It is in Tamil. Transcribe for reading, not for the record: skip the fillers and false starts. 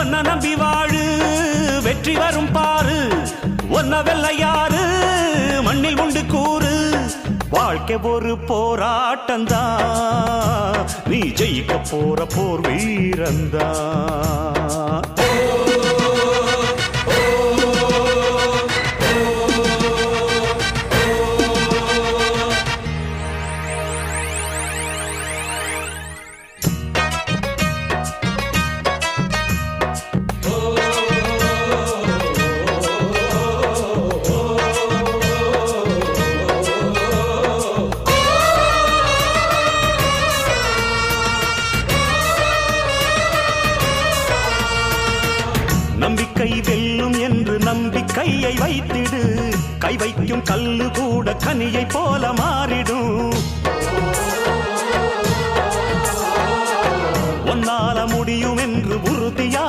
ஒன்ன நம்பி வாழு வெற்றி வரும் பாரு ஒன்ன வெள்ளையாறு மண்ணில் உண்டு கூறு வாழ்க்கை ஒரு போராட்டந்தா நீ ஜெயிக்க போற போர் வீரந்தா நம்பிக்கை வெல்லும் என்று நம்பிக்கையை வைத்திடு கை வைக்கும் கல்லு கூட கனியை போல மாறிடும் உன்னால முடியும் என்று உறுதியா